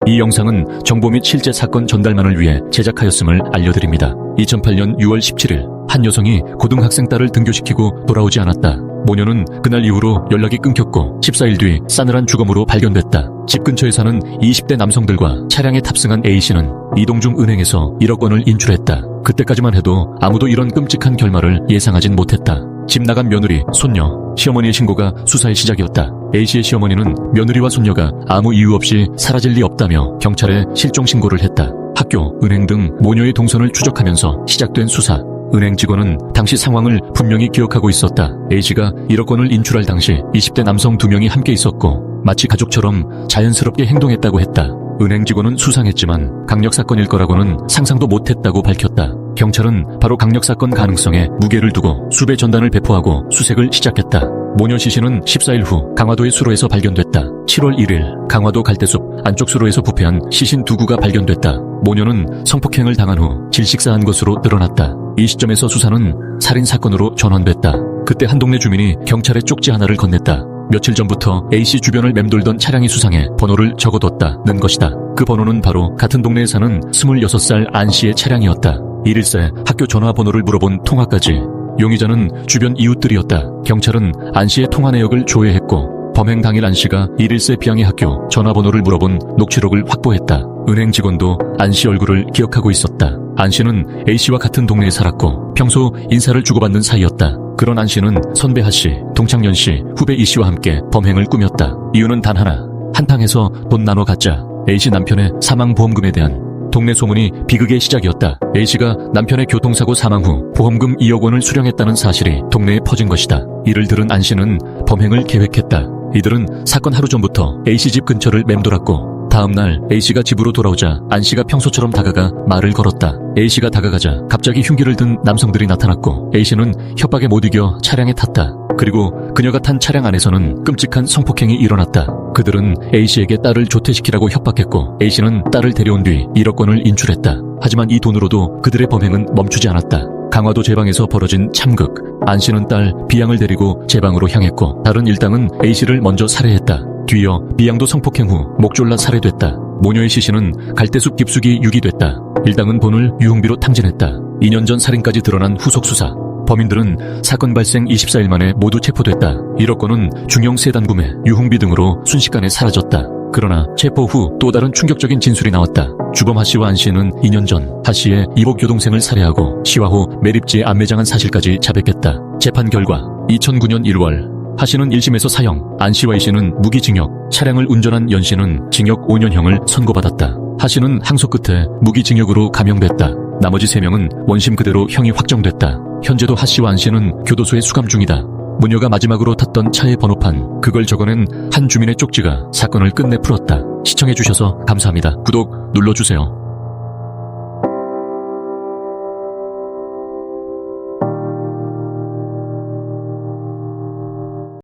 이 영상은 정보 및 실제 사건 전달만을 위해 제작하였음을 알려드립니다. 2008년 6월 17일 한 여성이 고등학생 딸을 등교시키고 돌아오지 않았다. 모녀는 그날 이후로 연락이 끊겼고 14일 뒤 싸늘한 주검으로 발견됐다. 집 근처에 사는 20대 남성들과 차량에 탑승한 A씨는 이동 중 은행에서 1억 원을 인출했다. 그때까지만 해도 아무도 이런 끔찍한 결말을 예상하진 못했다. 집 나간 며느리, 손녀, 시어머니의 신고가 수사의 시작이었다. A씨의 시어머니는 며느리와 손녀가 아무 이유 없이 사라질 리 없다며 경찰에 실종 신고를 했다. 학교, 은행 등 모녀의 동선을 추적하면서 시작된 수사. 은행 직원은 당시 상황을 분명히 기억하고 있었다. A씨가 1억 원을 인출할 당시 20대 남성 2명이 함께 있었고 마치 가족처럼 자연스럽게 행동했다고 했다. 은행 직원은 수상했지만 강력사건일 거라고는 상상도 못했다고 밝혔다. 경찰은 바로 강력사건 가능성에 무게를 두고 수배 전단을 배포하고 수색을 시작했다. 모녀 시신은 14일 후 강화도의 수로에서 발견됐다. 7월 1일 강화도 갈대숲 안쪽 수로에서 부패한 시신 2구가 발견됐다. 모녀는 성폭행을 당한 후 질식사한 것으로 드러났다. 이 시점에서 수사는 살인사건으로 전환됐다. 그때 한 동네 주민이 경찰에 쪽지 하나를 건넸다. 며칠 전부터 A씨 주변을 맴돌던 차량이 수상해 번호를 적어뒀다는 것이다. 그 번호는 바로 같은 동네에 사는 26살 안씨의 차량이었다. 이일새 학교 전화번호를 물어본 통화까지. 용의자는 주변 이웃들이었다. 경찰은 안씨의 통화 내역을 조회했고 범행 당일 안씨가 이일새 비양의 학교 전화번호를 물어본 녹취록을 확보했다. 은행 직원도 안씨 얼굴을 기억하고 있었다. 안씨는 A씨와 같은 동네에 살았고 평소 인사를 주고받는 사이였다. 그런 안씨는 선배 하씨, 동창년씨, 후배 E씨와 함께 범행을 꾸몄다. 이유는 단 하나, 한탕에서 돈 나눠 갖자. A씨 남편의 사망보험금에 대한 동네 소문이 비극의 시작이었다. A씨가 남편의 교통사고 사망 후 보험금 2억 원을 수령했다는 사실이 동네에 퍼진 것이다. 이를 들은 안씨는 범행을 계획했다. 이들은 사건 하루 전부터 A씨 집 근처를 맴돌았고 다음날 A씨가 집으로 돌아오자 안씨가 평소처럼 다가가 말을 걸었다. A씨가 다가가자 갑자기 흉기를 든 남성들이 나타났고 A씨는 협박에 못 이겨 차량에 탔다. 그리고 그녀가 탄 차량 안에서는 끔찍한 성폭행이 일어났다. 그들은 A씨에게 딸을 조퇴시키라고 협박했고 A씨는 딸을 데려온 뒤 1억 원을 인출했다. 하지만 이 돈으로도 그들의 범행은 멈추지 않았다. 강화도 제방에서 벌어진 참극. 안씨는 딸 B양을 데리고 제방으로 향했고 다른 일당은 A씨를 먼저 살해했다. 뒤이어 B양도 성폭행 후 목 졸라 살해됐다. 모녀의 시신은 갈대숲 깊숙이 유기됐다. 일당은 본을 유흥비로 탕진했다. 2년 전 살인까지 드러난 후속 수사. 범인들은 사건 발생 24일 만에 모두 체포됐다. 1억 원은 중형 세단 구매, 유흥비 등으로 순식간에 사라졌다. 그러나 체포 후 또 다른 충격적인 진술이 나왔다. 주범 하씨와 안씨는 2년 전 하씨의 이복 여동생을 살해하고 시화 후 매립지에 안매장한 사실까지 자백했다. 재판 결과 2009년 1월 하씨는 1심에서 사형, 안씨와 E씨는 무기징역, 차량을 운전한 연씨는 징역 5년형을 선고받았다. 하씨는 항소 끝에 무기징역으로 감형됐다. 나머지 3명은 원심 그대로 형이 확정됐다. 현재도 하씨와 안씨는 교도소에 수감 중이다. 모녀가 마지막으로 탔던 차의 번호판, 그걸 적어낸 한 주민의 쪽지가 사건을 끝내 풀었다. 시청해주셔서 감사합니다. 구독 눌러주세요.